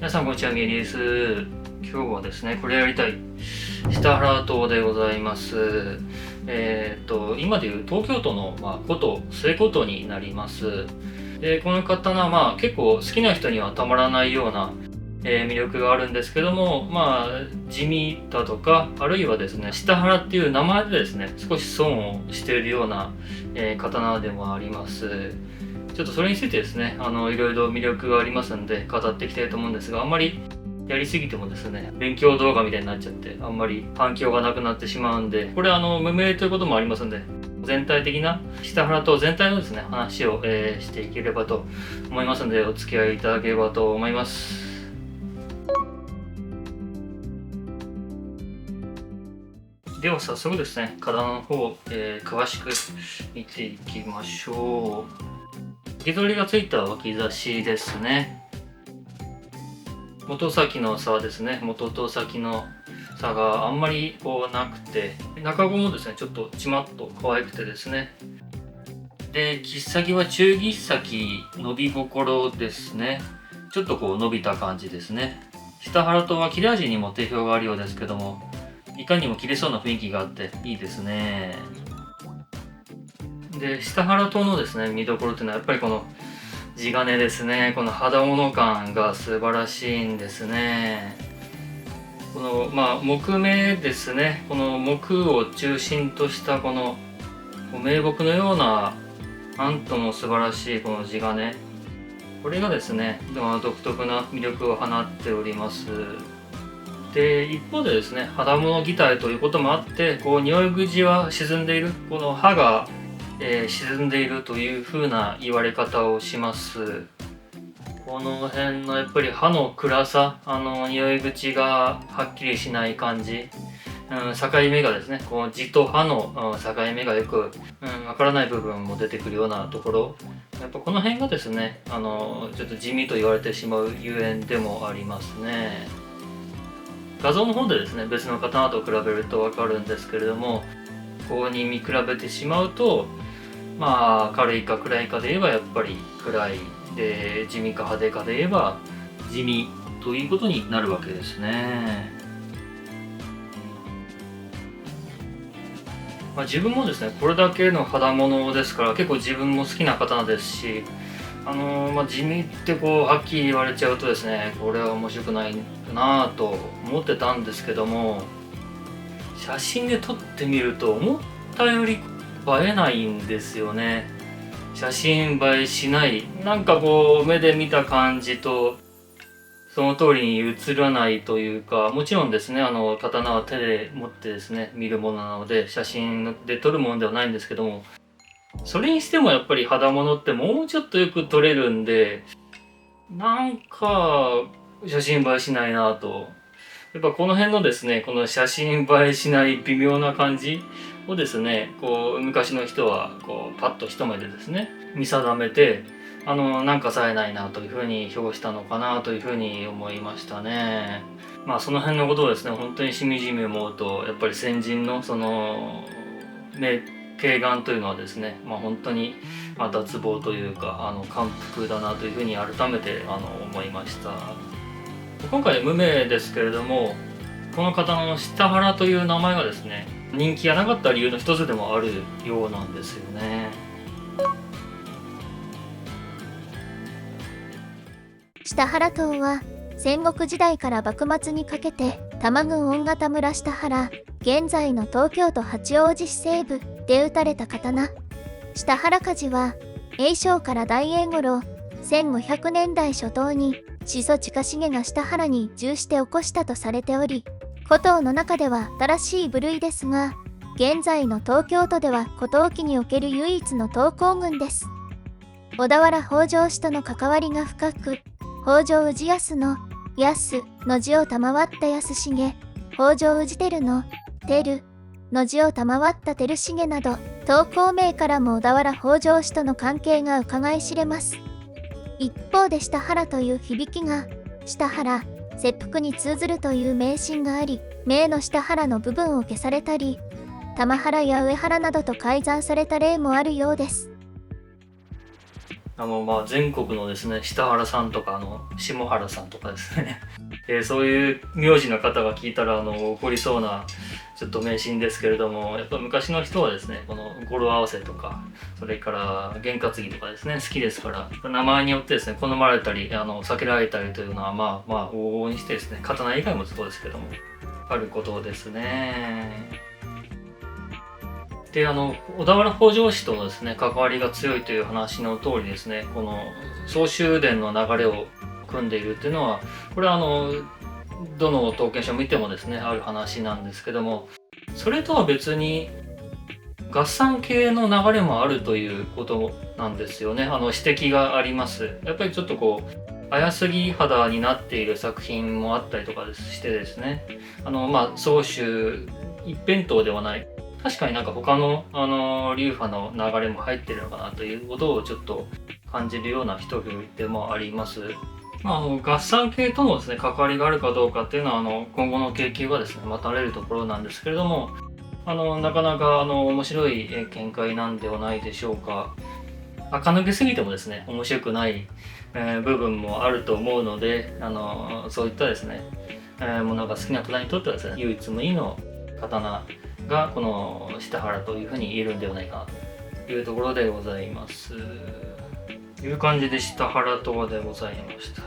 皆さんこんにちは、みえりです。今日はですね、これやりたい下原島でございます。今でいう東京都の、古都、末古都になります。で、この刀、結構好きな人にはたまらないような、魅力があるんですけども、地味だとか、あるいはですね、下原っていう名前でですね、少し損をしているような、刀でもあります。ちょっとそれについてですね、いろいろ魅力がありますので語っていきたいと思うんですが、あんまりやりすぎてもですね、勉強動画みたいになっちゃって、あんまり反響がなくなってしまうんで、これ無名ということもありますので、全体的な下原と全体のですね、話を、していければと思いますので、お付き合いいただければと思います。では早速ですね、刀の方、詳しく見ていきましょう。巻き取りがついた脇差しですね。元先の差ですね。元と先の差があんまりこうなくて、中子もですね、ちょっとちまっと可愛くてですね。で、切っ先は中切っ先伸び心ですね。ちょっとこう伸びた感じですね。下原とは切れ味にも定評があるようですけども、いかにも切れそうな雰囲気があっていいですね。で、下原刀のですね、見どころっていうのはやっぱりこの地金ですね。この肌物感が素晴らしいんですね。この木目ですね。この木を中心としたこの銘木のようななんとも素晴らしいこの地金。これがですね、独特な魅力を放っております。で、一方でですね、肌物擬態ということもあって、こう匂い口は沈んでいる。この歯が沈んでいるという風な言われ方をします。この辺のやっぱり歯の暗さ、匂い口がはっきりしない感じ、境目がですね、こう字と歯の境目がよくわからない部分も出てくるようなところ、やっぱこの辺がですね、ちょっと地味と言われてしまうゆえんでもありますね。画像の方でですね、別の刀と比べるとわかるんですけれども、こうに見比べてしまうと、軽いか暗いかで言えばやっぱり暗いで、地味か派手かで言えば地味ということになるわけですね。自分もですね、これだけの肌物ですから結構自分も好きな刀ですし、地味ってこうはっきり言われちゃうとですね、これは面白くないなぁと思ってたんですけども、写真で撮ってみると思ったより映えないんですよね。写真映えしない。なんかこう目で見た感じとその通りに映らないというか、もちろんですね、刀は手で持ってですね、見るものなので写真で撮るものではないんですけども、それにしてもやっぱり肌物ってもうちょっとよく撮れるんで、なんか写真映えしないなと。やっぱこの辺のですね、この写真映えしない微妙な感じをですね、こう昔の人はこうパッと一目でですね見定めて、なんか冴えないなというふうに評したのかなというふうに思いましたね。その辺のことをですね、本当にしみじみ思うと、やっぱり先人のその慧眼というのはですね、本当に脱帽というか感服だなというふうに改めて思いました。今回無名ですけれども、この刀の下原という名前がですね、人気がなかった理由の一つでもあるようなんですよね。下原島は戦国時代から幕末にかけて多摩郡御方村下原、現在の東京都八王子市西部で打たれた刀。下原火事は永正から大永頃1500年代初頭に始祖近重が下原に移住して起こしたとされており、古島の中では新しい部類ですが、現在の東京都では古島期における唯一の東光郡です。小田原北条氏との関わりが深く、北条氏康の康の字を賜った康重、北条氏輝の輝の字を賜った輝重など、東光名からも小田原北条氏との関係が伺い知れます。一方で下原という響きが下原、切腹に通ずるという迷信があり、名の下原の部分を消されたり、玉原や上原などと改ざんされた例もあるようです。全国のですね、下原さんとか下原さんとかですねそういう名字の方が聞いたら怒りそうなちょっと迷信ですけれども、やっぱ昔の人はですね、この語呂合わせとか、それから験担ぎとかですね、好きですから、名前によってですね、好まれたり避けられたりというのは往々にしてですね、刀以外もそうですけどもあることですね。で小田原北条氏とのですね関わりが強いという話の通りですね、この総集伝の流れを組んでいるっていうのは、これはどの統計書を見てもですねある話なんですけども、それとは別に合算系の流れもあるということなんですよね。指摘があります。やっぱりちょっとこう綾杉肌になっている作品もあったりとかしてですね、総集一辺倒ではない、確かになんか他の流派の流れも入ってるのかなということをちょっと感じるような一人でもあります。合算系とのですね関わりがあるかどうかっていうのは今後の研究がですね待たれるところなんですけれども、なかなか面白い見解なんではないでしょうか。垢抜けすぎてもですね面白くない、部分もあると思うので、そういったですね、ものが好きな方にとってはですね唯一無二の刀がこの下原というふうに言えるんではないかなというところでございます。という感じで下原とでございました。